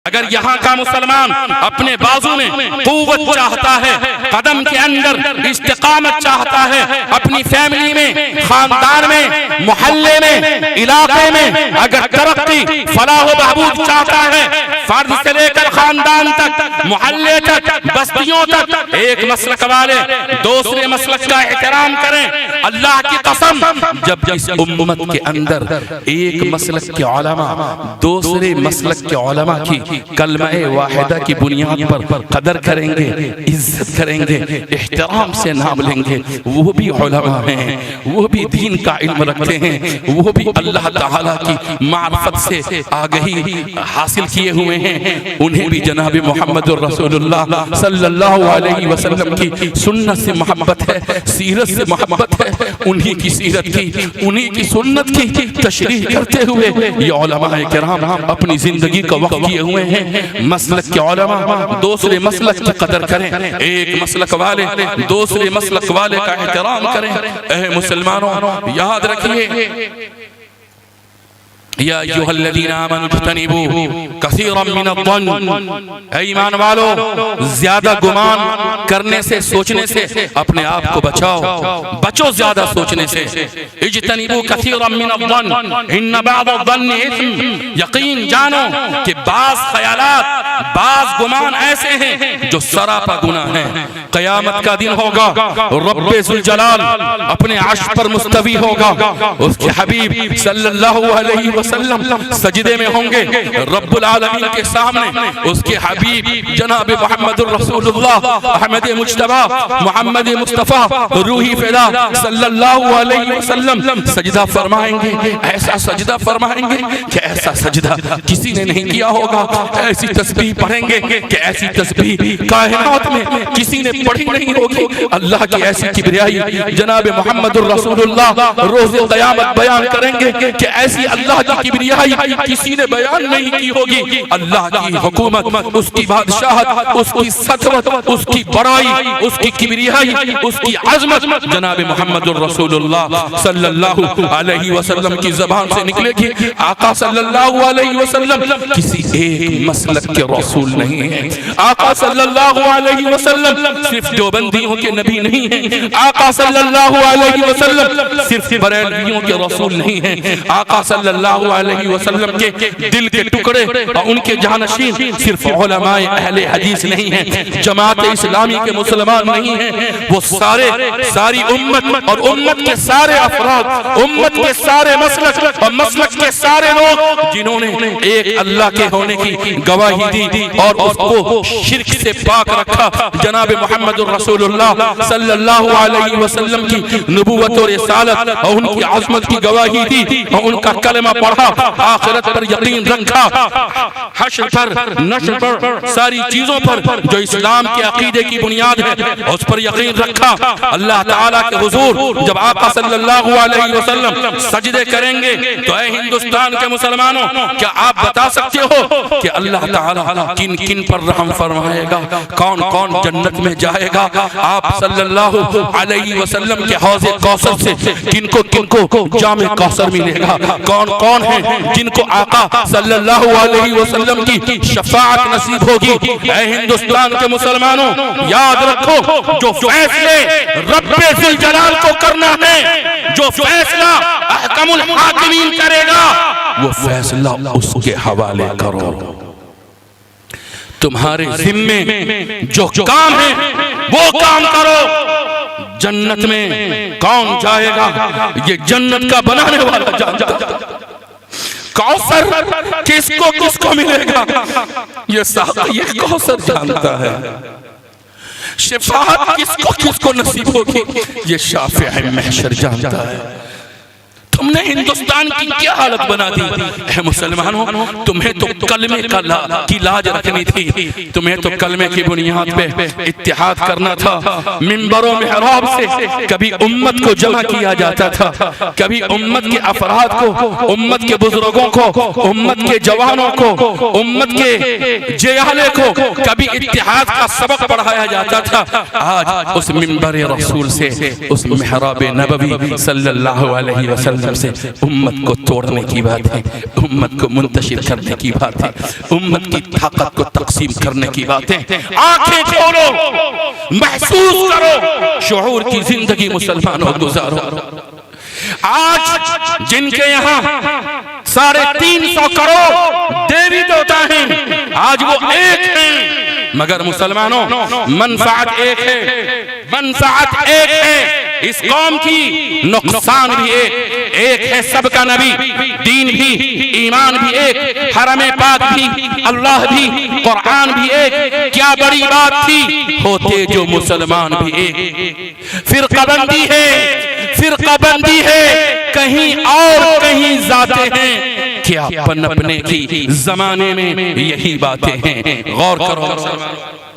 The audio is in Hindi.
अगर यहाँ का मुसलमान अपने बाजू में कुव्वत चाहता है, कदम के अंदर इस्तिकामत चाहता है, अपनी फैमिली में, खानदान में, मोहल्ले में, इलाके में अगर तरक्की फलाह व बहबूद चाहता है, फर्द से लेकर खानदान तक, मोहल्ले तक, बस्तियों तक, एक मसलक वाले दूसरे मसलक का एहतराम करें। अल्लाह की कसम, जब इस उम्मत के अंदर एक मसलक के उलमा दूसरे मसलक के उलमा की कलमा-ए वाहिदा की बुनियाद पर कदर करेंगे, इज्जत करेंगे, एहतराम से नाम लेंगे, वो भी उलमा हैं, वो भी दीन का इल्म रखते हैं, वो भी अल्लाह ताला की मार्फत से आगही हासिल किए हुए हैं, उन्हें भी जनाब मोहम्मद रसूलुल्लाह सल्लल्लाहु अलैहि वसल्लम की सुन्नत से मोहब्बत है, सीरत से मोहब्बत है। उन्हीं की सीरत की, उन्हीं की सुन्नत की तशरीह करते हुए ये उलमाए किराम अपनी जिंदगी का वक्फ किए हुए हैं। मसलक के उलमा दूसरे मसलक की कदर करें, एक मसलक वाले दूसरे मसलक वाले का एहतराम करें। ऐ मुसलमानों, याद रखिए, या अय्युहल्लज़ीना आमनू इज्तनिबू कसीरम मिनज़्ज़न्न, ऐ ईमान वालों, ज्यादा गुमान करने से, सोचने से अपने आप को बचाओ, बचो ज्यादा सोचने से। इज्तनिबू कसीरम मिनज़्ज़न्न इन्न बअज़-ज़न्नि इस्म, यकीन जानो कि बाज ख्यालात, बाज गुमान ऐसे हैं जो सरापा गुनाह हैं। क़यामत का दिन होगा, रब्बे ज़ुल जलाल अपने अर्श पर मुस्तवी होगा, उसके हबीब सल्लल्लाहु अलैहि वसल्लम सजदे में होंगे रब्बुल आलमीन के सामने। उसके हबीब जनाब मोहम्मद रसूलुल्लाह अहमद मुज्तबा मोहम्मद मुस्तफा रूही फिदा सल्लल्लाहु अलैहि वसल्लम सजदा फरमाएंगे। ऐसा सजदा फरमाएंगे कि ऐसा सजदा किसी ने नहीं किया होगा। ऐसी तस्बीह पढ़ेंगे कि ऐसी तस्बीह कायनात में किसी ने पढ़ी नहीं होगी। अल्लाह की ऐसी किबरियाई जनाब मोहम्मद रसूलुल्लाह रोज़े क़यामत बयान करेंगे कि ऐसी अल्लाह की किबरियाई किसी ने बयान नहीं की होगी। अल्लाह की हुकूमत, उसकी बादशाहत, उसकी सतवत, उसकी बड़ाई, उसकी किबरियाई, उसकी अज़मत जनाब मोहम्मद रसूलुल्लाह सल्लल्लाहु अलैहि वसल्लम की ज़बान से निकलेगी। आका सल्लल्लाहु अलैहि वसल्लम किसी एक मसलक के रसूल नहीं है। आका सल्लल्लाहु अलैहि वसल्लम सिर्फ देवबंदियों के नबी नहीं है। आका सल्लल्लाहु अलैहि वसल्लम सिर्फ बरेलवियों के रसूल नहीं है। आका सल्लल्लाहु अलैहि वसल्लम के दिल के टुकड़े और उनके जानशीन सिर्फ उलमाए अहले हदीस नहीं है, जमात इस्लामी के मुसलमान नहीं है। वो सारी उम्मत और उम्मत के सारे अफराद, उम्मत के सारे मसलक और मसलक के सारे लोग जिन्होंने एक अल्लाह के होने की गवाही दी और उसको शिर्क से पाक रखा। जनाब मोहम्मद रसूलुल्लाह सल्लल्लाहु अलैहि वसल्लम की नबूवत और रिसालत और उनकी अज़मत की गवाही दी और उनका कलमा पढ़ा, आखिरत पर यकीन रखा, हश्र पर, नश्र पर, सारी चीजों पर जो इस्लाम के अकीदे की बुनियाद है उस पर यकीन रखा। अल्लाह ताला के हुजूर जब आका सल्लल्लाहु अलैहि वसल्लम सजदे करेंगे तो ऐ हिंदुस्तान के मुसलमानों, क्या आप बता सकते हो कि अल्लाह ताला किन किन पर रहम फरमाएगा, कौन कौन जन्नत में जाएगा? आप सल्लल्लाहु अलैहि वसल्लम के हौज़े कौसर से किनको किनको जामे कौसर मिलेगा? कौन कौन है जिनको आका सल्लल्लाहु अलैहि वसल्लम की शफाअत नसीब होगी? ऐ हिंदुस्तान के मुसलमानों, याद रखो, जो फैसले रब्बे ज़ुल जलाल को करना है, जो फैसला अहकमुल हाकिमीन करेगा, वो फैसला उसके हवाले करो। तुम्हारे जिम्मे जो काम है वो काम करो। जन्नत में कौन जाएगा ये जन्नत का बनाने वाला जानता है। कौसर किसको किसको मिलेगा ये कौसर जानता है। शफाअत किसको किसको नसीब होगी ये शाफ़िए महशर जानता है। तुमने हिंदुस्तान की क्या हालत बना दी है मुसलमानों? तुम्हें तो कलमे की लाज रखनी थी, तुम्हें तो कलमे की बुनियाद पे इत्तिहाद करना था। मिंबरों में मेहराब से कभी उम्मत को जमा किया जाता था, कभी उम्मत के अफराद को, उम्मत के बुजुर्गों को, उम्मत के जवानों को, उम्मत के जियाले को कभी इत्तिहाद का सबक पढ़ाया जाता था। आज उस मिंबर रसूल से, उस मेहराब नबवी सल्लल्लाहु अलैहि वसल्लम अंदर से उम्मत को तोड़ने की बात है, उम्मत को मुंतशिर करने की बात है, उम्मत की ताकत को तकसीम करने की बात है। आंखें खोलो, महसूस करो, शऊर की जिंदगी मुसलमानों गुजारो। आज जिनके यहाँ 350 करोड़ देवी देवता हैं, आज वो एक हैं, मगर मुसलमानों मनफात एक है, मनफात एक है। इस कौम की नुकसान भी एक है, सबका नबी, दीन भी, ईमान भी एक, हरम पाक भी, अल्लाह भी, कुरान भी एक। क्या बड़ी बात थी, होते जो मुसलमान भी एक। फिरकाबंदी है, फिरकाबंदी है, कहीं और कहीं जाते हैं, क्या पनपने की जमाने में यही बातें हैं। गौर करो मुसलमान।